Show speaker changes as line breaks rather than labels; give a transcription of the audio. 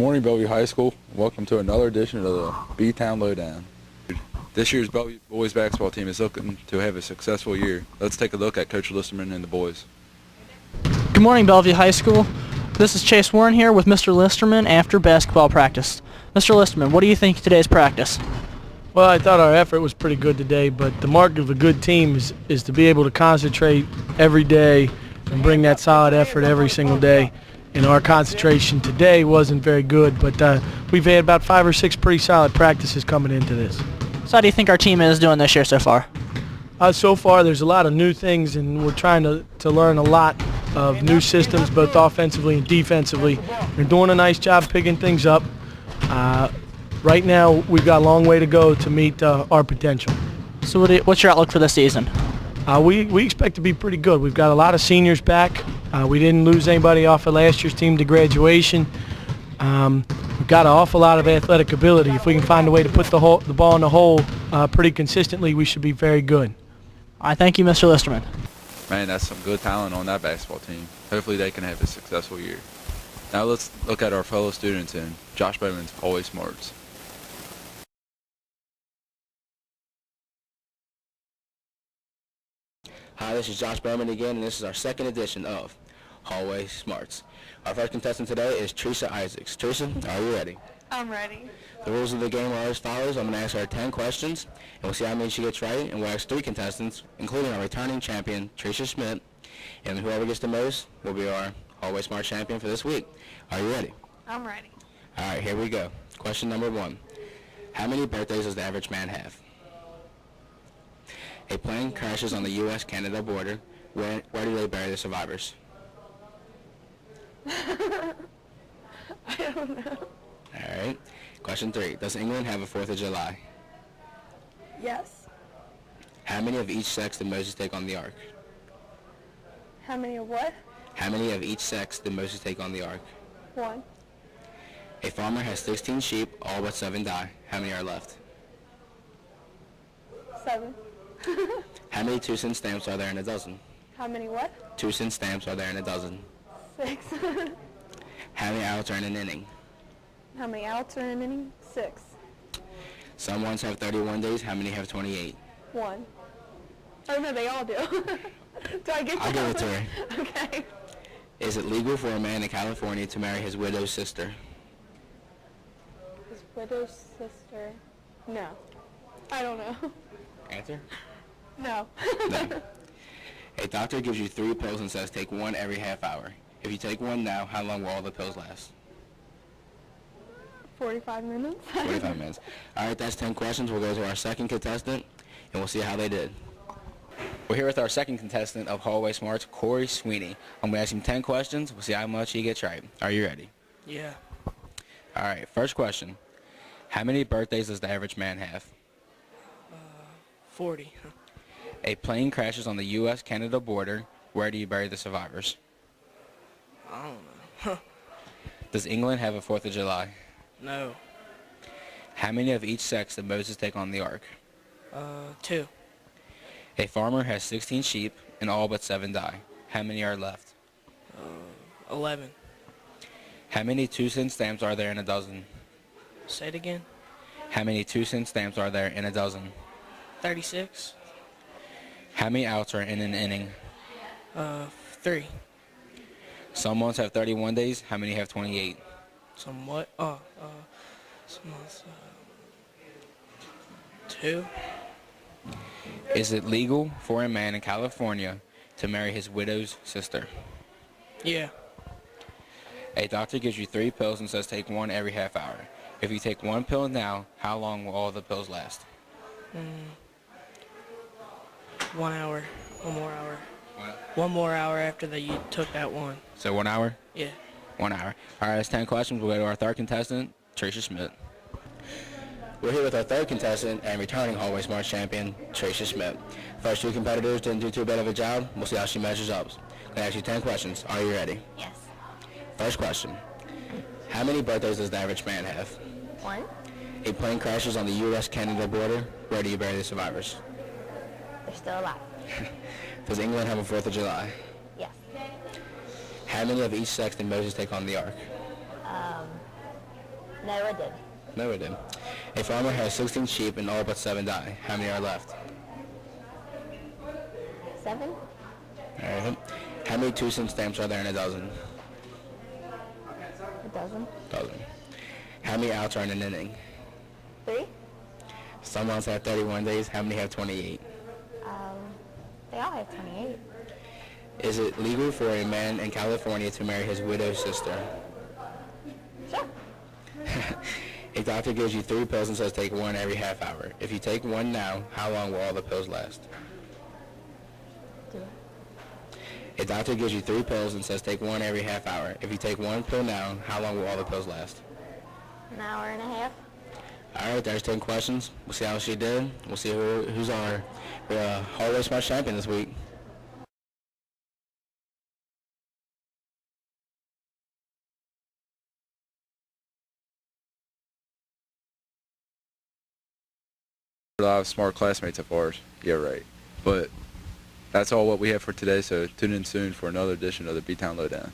morning, Bellevue High School. Welcome to another edition of the B-Town Lowdown. This year's Bellevue boys basketball team is looking to have a successful year. Let's take a look at Coach Listermann and the boys.
Good morning, Bellevue High School. This is Chase Warren here with Mr. Listermann after basketball practice. Mr. Listermann, what do you think of today's practice?
Well, I thought our effort was pretty good today, but the mark of a good team is to be able to concentrate every day and bring that solid effort every single day. And our concentration today wasn't very good, but we've had about 5 or 6 pretty solid practices coming into this.
So how do you think our team is doing this year so far?
So far, there's a lot of new things, and we're trying to learn a lot of new systems, both offensively and defensively. We're doing a nice job picking things up. Right now, we've got a long way to go to meet our potential.
So what's your outlook for this season?
We expect to be pretty good. We've got a lot of seniors back. We didn't lose anybody off of last year's team to graduation. We've got an awful lot of athletic ability. If we can find a way to put the ball in the hole pretty consistently, we should be very good.
I thank you, Mr. Listermann.
Man, that's some good talent on that basketball team. Hopefully they can have a successful year. Now let's look at our fellow students in Josh Bowman's Always Smarts.
Hi, this is Josh Bowman again, and this is our second edition of Hallway Smarts. Our first contestant today is Teresa Isaacs. Teresa, are you ready?
I'm ready.
The rules of the game are as follows. I'm going to ask her 10 questions, and we'll see how many she gets right. And we'll ask 3 contestants, including our returning champion, Teresa Schmidt, and whoever gets the most will be our Hallway Smart champion for this week. Are you ready?
I'm ready.
All right, here we go. Question number 1. How many birthdays does the average man have? A plane crashes on the U.S.-Canada border. Where do they bury the survivors?
I don't know.
All right. Question 3. Does England have a 4th of July?
Yes.
How many of each sex did Moses take on the ark?
How many of what?
How many of each sex did Moses take on the ark?
1.
A farmer has 16 sheep, all but 7 die. How many are left?
7.
How many 2-cent stamps are there in a dozen?
How many what?
2-cent stamps are there in a dozen?
6.
How many outs are in an inning?
How many outs are in an inning? 6.
Some ones have 31 days. How many have 28?
1. Oh, no, they all do. Do I get that?
I'll give it to her.
Okay.
Is it legal for a man in California to marry his widow's sister?
His widow's sister? No. I don't know.
Answer?
No.
No. A doctor gives you 3 pills and says take 1 every half hour. If you take 1 now, how long will all the pills last?
45 minutes.
45 minutes. All right, that's 10 questions. We'll go to our second contestant, and we'll see how they did. We're here with our second contestant of Hallway Smarts, Corey Sweeney. I'm going to ask him 10 questions. We'll see how much he gets right. Are you ready?
Yeah.
All right, first question. How many birthdays does the average man have?
40.
A plane crashes on the U.S.-Canada border. Where do you bury the survivors?
I don't know.
Does England have a 4th of July?
No.
How many of each sex did Moses take on the ark?
2.
A farmer has 16 sheep, and all but 7 die. How many are left?
11.
How many 2-cent stamps are there in a dozen?
Say it again.
How many 2-cent stamps are there in a dozen?
36.
How many outs are in an inning?
3.
Some months have 31 days. How many have 28?
Somewhat. Some months. 2.
Is it legal for a man in California to marry his widow's sister?
Yeah.
A doctor gives you 3 pills and says take 1 every half hour. If you take 1 pill now, how long will all the pills last?
1 hour. 1 more hour.
What?
1 more hour after you took that 1.
So 1 hour?
Yeah.
1 hour. All right, that's 10 questions. We'll go to our third contestant, Teresa Schmidt. We're here with our third contestant and returning Hallway Smarts champion, Teresa Schmidt. First 2 competitors didn't do too bad of a job. We'll see how she measures up. I'm going to ask you 10 questions. Are you ready?
Yes.
First question. How many birthdays does the average man have?
1.
A plane crashes on the U.S.-Canada border. Where do you bury the survivors?
They're still alive.
Does England have a 4th of July?
Yes.
How many of each sex did Moses take on the ark?
No, I did.
No, it did. A farmer has 16 sheep and all but 7 die. How many are left?
7?
All right. How many 2-cent stamps are there in a dozen?
A dozen.
Dozen. How many outs are in an inning?
3?
Some months have 31 days. How many have 28?
They all have 28.
Is it legal for a man in California to marry his widowed sister?
Sure.
A doctor gives you 3 pills and says take one every half hour. If you take one now, how long will all the pills last?
Do it.
A doctor gives you 3 pills and says take one every half hour. If you take one pill now, how long will all the pills last?
An hour and a half.
All right, there's 10 questions. We'll see how she did. We'll see who's our hallway smart champion this week.
A lot of smart classmates of ours. Yeah, right. But that's all what we have for today, so tune in soon for another edition of the B-Town Lowdown.